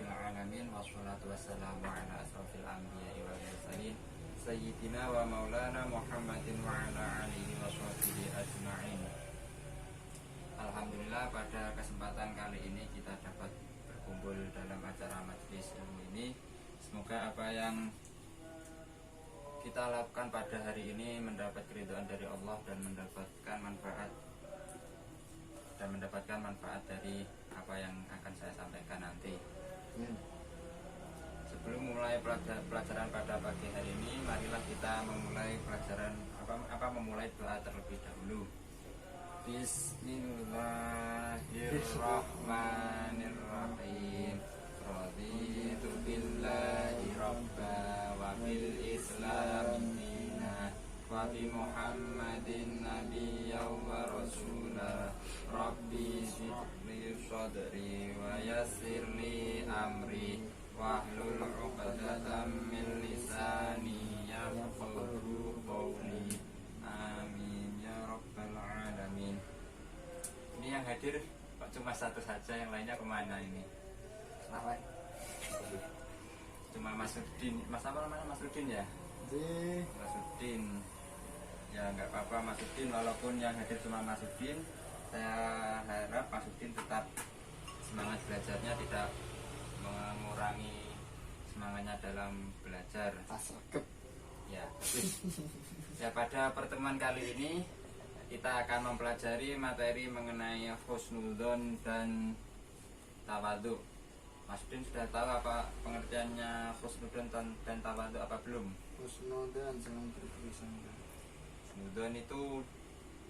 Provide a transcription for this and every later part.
rabbil alamin wassalatu wassalamu ala asrofil anbiya'i wal mursalin sayyidina wa maulana Muhammadin wa ala alihi wa sahbihi ajma'in. Alhamdulillah, pada kesempatan kali ini kita dapat berkumpul dalam acara majelis ilmu ini. Semoga apa yang kita lakukan pada hari ini mendapat keridhaan dari Allah dan mendapatkan manfaat dari apa yang akan saya sampaikan nanti. Sebelum mulai pelajaran pada pagi hari ini, marilah kita memulai pelajaran memulai doa terlebih dahulu. Bismillahirrahmanirrahim. Raditu billahi rabba wa bil islami dina wa bi Muhammadin nabiyya wa rasula. Rabbi shrah sadri wa yassir li amri wahlul 'uqdatam min lisani yafqahu qawli. Amin ya rabbal alamin. Ini yang hadir kok cuma satu saja, yang lainnya kemana ini? Kenapa? Cuma Mas Udin. Mas apa namanya, Mas Udin ya? Mas Udin. Ya nggak apa-apa Mas Udin, walaupun yang hadir cuma Mas Udin. Saya harap Mas Udin tetap semangat belajarnya, tidak mengurangi semangatnya dalam belajar. Ya. Ya, pada pertemuan kali ini kita akan mempelajari materi mengenai husnudzon dan tawadhu. Mas Udin sudah tahu apa pengertiannya husnudzon dan tawadhu apa belum? Husnudzon jangan berprasangka. Husnudzon itu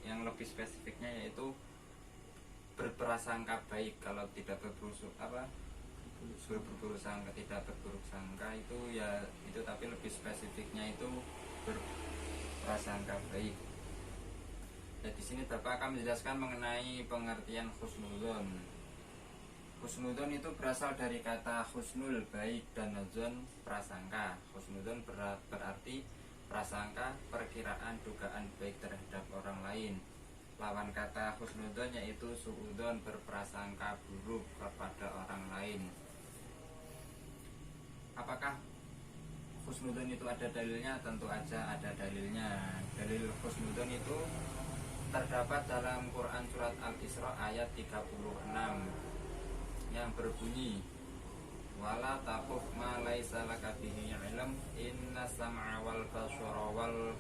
yang lebih spesifiknya yaitu berprasangka baik. Kalau tidak berburuk sangka, tidak berburuk sangka itu ya itu, tapi lebih spesifiknya itu berprasangka baik. Ya, di sini Bapak akan menjelaskan mengenai pengertian husnudzon. Husnudzon itu berasal dari kata husnul, baik, dan nadzon, prasangka. Husnudzon berarti prasangka, perkiraan, dugaan baik terhadap orang lain. Lawan kata husnudzon yaitu suudzon, berprasangka buruk kepada orang lain. Apakah husnudzon itu ada dalilnya? Tentu aja ada dalilnya. Dalil husnudzon itu terdapat dalam Quran surat Al-Isra ayat 36 yang berbunyi, wala taquf ma laisa laka bihi ilm inna sam'a wal basara wal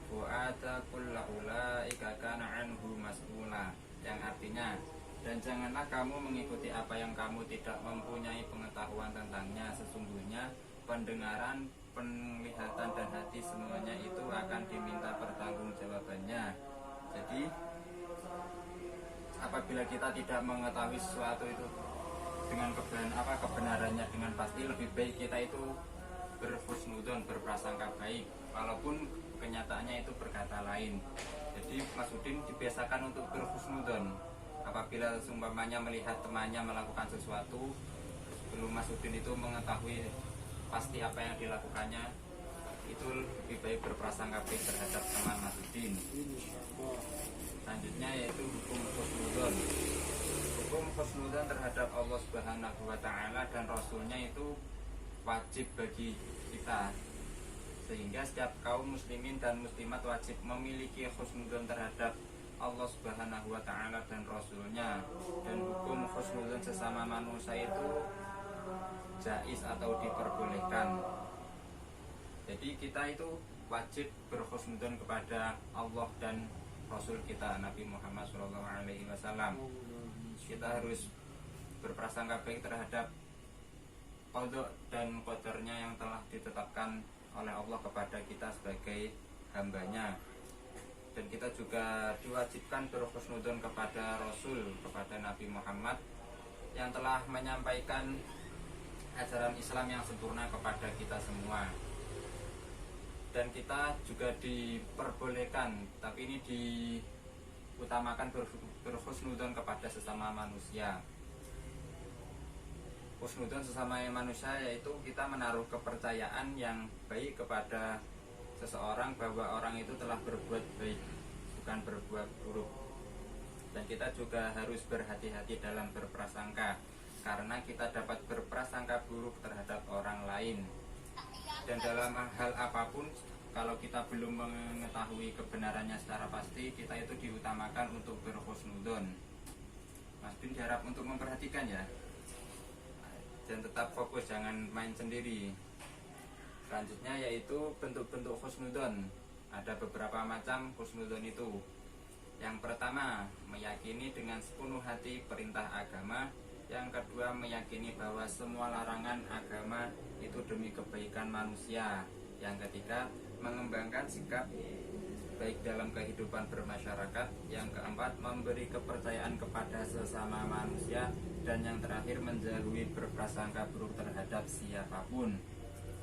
fu'ada kullu ulaika kana anhu mas'ula, yang artinya, dan janganlah kamu mengikuti apa yang kamu tidak mempunyai pengetahuan tentangnya. Sesungguhnya pendengaran, penglihatan, dan hati semuanya itu akan diminta pertanggungjawabannya. Jadi apabila kita tidak mengetahui sesuatu itu dengan kebenarannya dengan pasti, lebih baik kita itu berhusnudzon, berprasangka baik, walaupun kenyataannya itu berkata lain. Jadi Mas Udin dibiasakan untuk berhusnudzon. Apabila seumpamanya melihat temannya melakukan sesuatu, sebelum Mas Udin itu mengetahui pasti apa yang dilakukannya, itu lebih baik berprasangka baik terhadap teman Mas Udin. Selanjutnya yaitu hukum husnudzon. Hukum husnudzon terhadap Allah Subhanahu wa Ta'ala dan Rasulnya itu wajib bagi kita, sehingga setiap kaum muslimin dan muslimat wajib memiliki husnudzon terhadap Allah Subhanahu wa Ta'ala dan Rasulnya. Dan hukum husnudzon sesama manusia itu jaiz atau diperbolehkan. Jadi kita itu wajib berhusnudzon kepada Allah dan Rasul kita Nabi Muhammad SAW. Kita harus berprasangka baik terhadap qada dan qadarnya yang telah ditetapkan oleh Allah kepada kita sebagai hambanya. Dan kita juga diwajibkan berhusnudzon kepada Rasul, kepada Nabi Muhammad yang telah menyampaikan ajaran Islam yang sempurna kepada kita semua. Dan kita juga diperbolehkan, tapi ini diutamakan berhusnudzon kepada sesama manusia. Husnudzon sesama manusia yaitu kita menaruh kepercayaan yang baik kepada seseorang bahwa orang itu telah berbuat baik, bukan berbuat buruk. Dan kita juga harus berhati-hati dalam berprasangka. karena kita dapat berprasangka buruk terhadap orang lain. Dan dalam hal apapun, kalau kita belum mengetahui kebenarannya secara pasti, kita itu diutamakan untuk berhusnudzon. Mas Bin diharap untuk memperhatikan ya, dan tetap fokus, jangan main sendiri. Selanjutnya yaitu bentuk-bentuk husnudzon. Ada beberapa macam husnudzon itu. Yang pertama, meyakini dengan sepenuh hati perintah agama. Yang kedua, meyakini bahwa semua larangan agama itu demi kebaikan manusia. Yang ketiga, mengembangkan sikap baik dalam kehidupan bermasyarakat. Yang keempat, memberi kepercayaan kepada sesama manusia. Dan yang terakhir, menjauhi berprasangka buruk terhadap siapapun.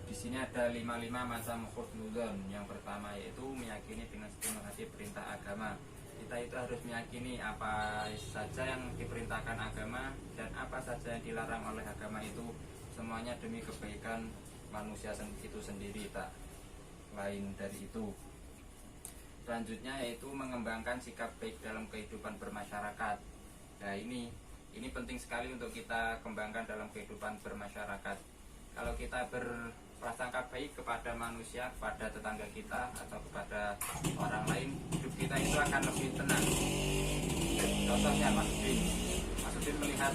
Di sini ada 55 macam husnudzon. Yang pertama yaitu meyakini dengan sepenuh hati perintah agama. Kita itu harus meyakini apa saja yang diperintahkan agama dan apa saja yang dilarang oleh agama itu semuanya demi kebaikan manusia itu sendiri, tak lain dari itu. Selanjutnya yaitu mengembangkan sikap baik dalam kehidupan bermasyarakat. Nah ini penting sekali untuk kita kembangkan dalam kehidupan bermasyarakat. Kalau kita berprasangka baik kepada manusia, kepada tetangga kita atau kepada orang lain, hidup kita itu akan lebih tenang. Contohnya Mas Udin melihat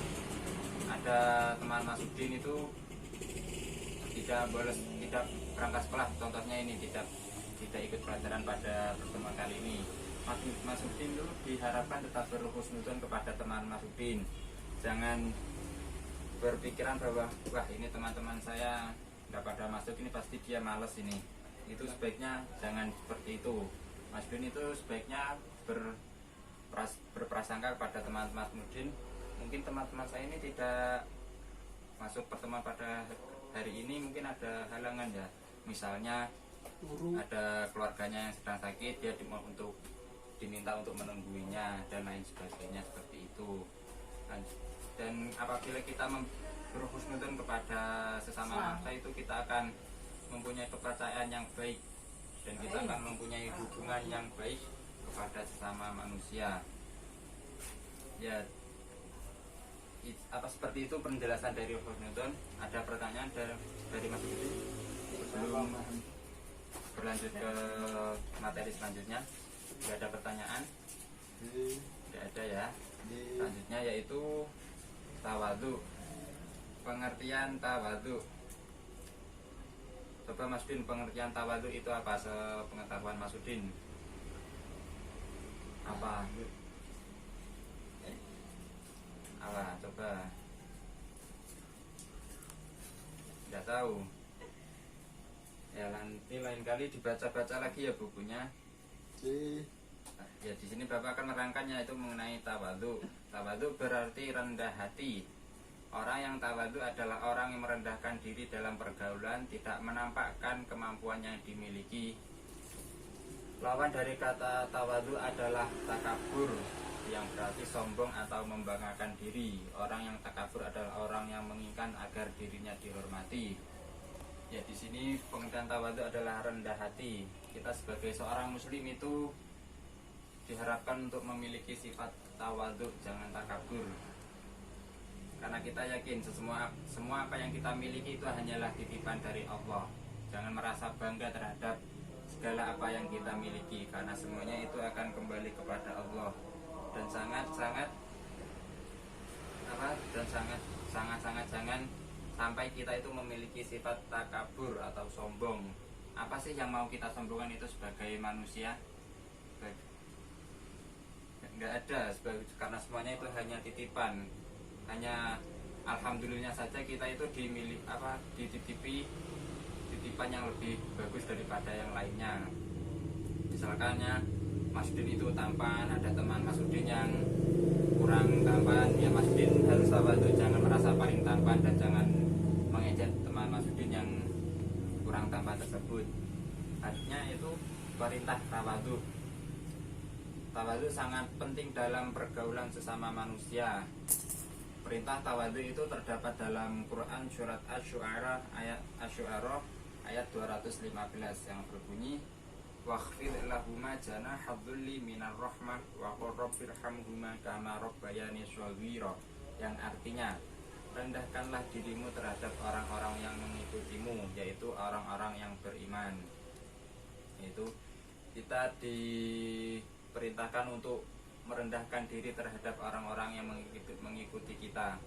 ada teman Mas Udin itu tidak berangkat sekolah, contohnya ini tidak ikut pelajaran pada pertemuan kali ini. Mas Udin itu diharapkan tetap berhusnudzon kepada teman Mas Udin. Jangan berpikiran bahwa wah ini teman-teman saya nggak pada masuk, ini pasti dia males ini. Itu sebaiknya jangan seperti itu. Mas Udin itu sebaiknya berprasangka kepada teman-teman Mas Udin. Mungkin teman-teman saya ini tidak masuk pertemuan pada hari ini, mungkin ada halangan ya. Misalnya ada keluarganya yang sedang sakit, dia diminta untuk menungguinya dan lain sebagainya seperti itu. Dan apabila kita berhusnudzon kepada sesama manusia itu, kita akan mempunyai kepercayaan yang baik dan kita akan mempunyai hubungan yang baik kepada sesama manusia. Ya, apa seperti itu penjelasan dari husnudzon. Ada pertanyaan dari Mas Budi sebelum berlanjut ke materi selanjutnya? Tidak ada pertanyaan? Tidak ada ya. Selanjutnya yaitu tawadhu. Pengertian tawadhu. Coba Mas Udin, pengertian tawadhu itu apa sepengetahuan Mas Udin? Apa? Apa? Coba. Tidak tahu. Ya nanti lain kali dibaca-baca lagi ya bukunya. Ya di sini Bapak akan menerangkannya, itu mengenai tawadhu. Tawadhu berarti rendah hati. Orang yang tawadhu adalah orang yang merendahkan diri dalam pergaulan, tidak menampakkan kemampuan yang dimiliki. Lawan dari kata tawadhu adalah takabur, yang berarti sombong atau membanggakan diri. Orang yang takabur adalah orang yang menginginkan agar dirinya dihormati. Ya di sini pengertian tawadhu adalah rendah hati. Kita sebagai seorang muslim itu diharapkan untuk memiliki sifat tawadhu, jangan takabur. Karena kita yakin semua apa yang kita miliki itu hanyalah titipan dari Allah. Jangan merasa bangga terhadap segala apa yang kita miliki, karena semuanya itu akan kembali kepada Allah. Dan sangat jangan sampai kita itu memiliki sifat takabur atau sombong. Apa sih yang mau kita sombongkan itu sebagai manusia? Nggak ada, karena semuanya itu hanya titipan. Hanya alhamdulillah saja kita itu dititipi titipan yang lebih bagus daripada yang lainnya. Misalkan ya Mas Udin itu tampan, ada teman Mas Udin yang kurang tampan, ya Mas Udin harus tawadhu, jangan merasa paling tampan dan jangan mengejek teman Mas Udin yang kurang tampan tersebut. Artinya itu perintah tawadhu. Tawadhu sangat penting dalam pergaulan sesama manusia. Perintah tawadhu itu terdapat dalam Quran surat Asy-Syu'ara ayat 215 yang berbunyi wakhfid lahuma janaha dzulli minar rahmah wa qur rabbirhamhuma kama rabbayani shaghira, yang artinya rendahkanlah dirimu terhadap orang-orang yang mengikutimu, yaitu orang-orang yang beriman. Itu kita diperintahkan untuk merendahkan diri terhadap orang-orang yang mengikuti kita.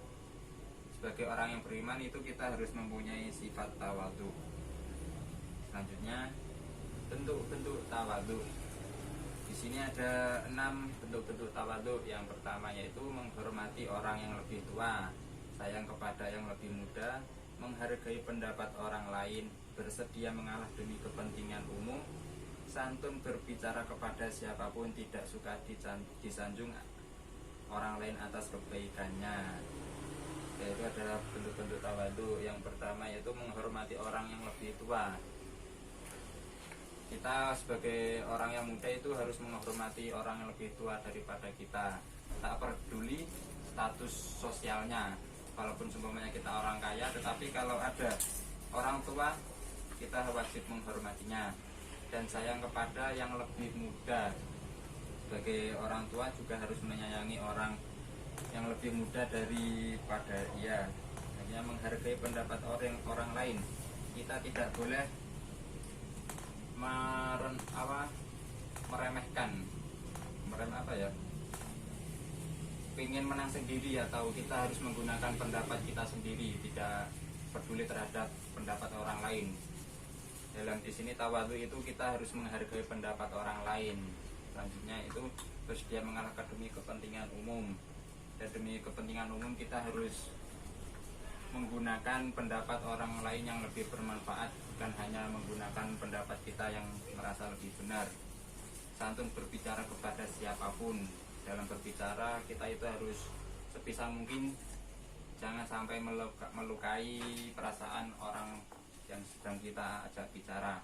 Sebagai orang yang beriman itu kita harus mempunyai sifat tawadhu. Selanjutnya bentuk-bentuk tawadhu. Di sini ada 6 bentuk-bentuk tawadhu. Yang pertama yaitu menghormati orang yang lebih tua, sayang kepada yang lebih muda, menghargai pendapat orang lain, bersedia mengalah demi kepentingan umum, santun berbicara kepada siapapun, tidak suka disanjung orang lain atas kebaikannya. Itu adalah bentuk-bentuk tawadhu. Yang pertama yaitu menghormati orang yang lebih tua. Kita sebagai orang yang muda itu harus menghormati orang yang lebih tua daripada kita. Tak peduli status sosialnya, walaupun seumpamanya kita orang kaya, tetapi kalau ada orang tua kita wajib menghormatinya dan sayang kepada yang lebih muda. Sebagai orang tua juga harus menyayangi orang yang lebih muda daripada ia. Hanya menghargai pendapat orang lain. Kita tidak boleh ingin menang sendiri, atau kita harus menggunakan pendapat kita sendiri, tidak peduli terhadap pendapat orang lain. Dalam di sini tawadhu itu kita harus menghargai pendapat orang lain. Selanjutnya itu bersedia mengalah demi kepentingan umum. Dan demi kepentingan umum kita harus menggunakan pendapat orang lain yang lebih bermanfaat, bukan hanya menggunakan pendapat kita yang merasa lebih benar. Santun berbicara kepada siapapun. Dalam berbicara kita itu harus sebisa mungkin jangan sampai melukai perasaan orang yang sedang kita ajak bicara.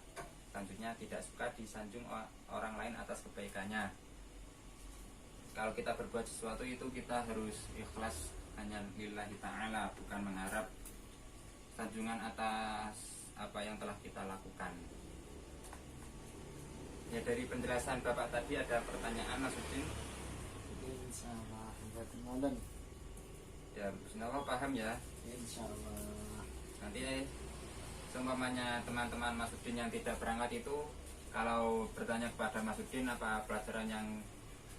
Selanjutnya tidak suka disanjung orang lain atas kebaikannya. Kalau kita berbuat sesuatu itu kita harus ikhlas hanya lillahi ta'ala, bukan mengharap sanjungan atas apa yang telah kita lakukan. Ya, dari penjelasan Bapak tadi ada pertanyaan, Mas Udin? Insyaallah berkenalan. Ya, bismillah paham ya. Insyaallah. Nanti seumpamanya teman-teman Mas Udin yang tidak berangkat itu kalau bertanya kepada Mas Udin apa pelajaran yang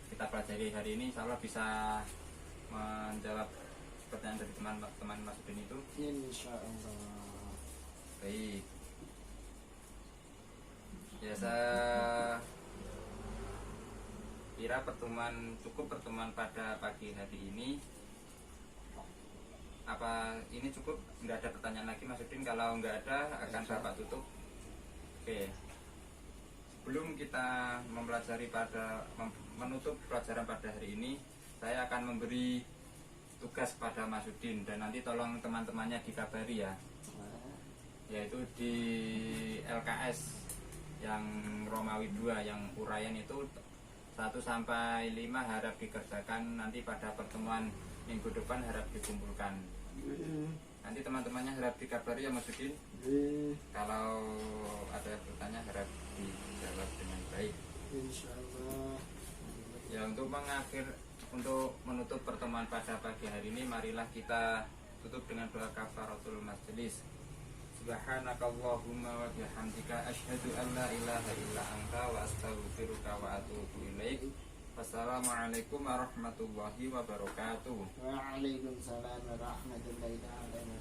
kita pelajari hari ini, insya Allah bisa menjawab pertanyaan dari teman-teman Mas Udin itu. Insyaallah. Baik. Ya, saya kira cukup pertemuan pada pagi hari ini. Apa ini cukup? Nggak ada pertanyaan lagi Mas Udin? Kalau nggak ada akan Bapak tutup. Oke. Sebelum kita menutup pelajaran pada hari ini, saya akan memberi tugas pada Mas Udin dan nanti tolong teman-temannya dikabari ya. Yaitu di LKS yang Romawi 2 yang uraian itu 1 sampai 5 harap dikerjakan, nanti pada pertemuan minggu depan harap dikumpulkan. Nanti teman-temannya harap dikabari ya Mas Udin. Kalau ada yang bertanya harap dijawab dengan baik. Insyaallah. Ya, untuk menutup pertemuan pada pagi hari ini, marilah kita tutup dengan doa kafaratul majelis. Subhanakallahumma wa bihamdika asyhadu an la ilaha illa anta wa astaghfiruka wa atubu ilaik. Wassalamualaikum warahmatullahi wabarakatuh. Waalaikumsalam warahmatullahi wabarakatuh.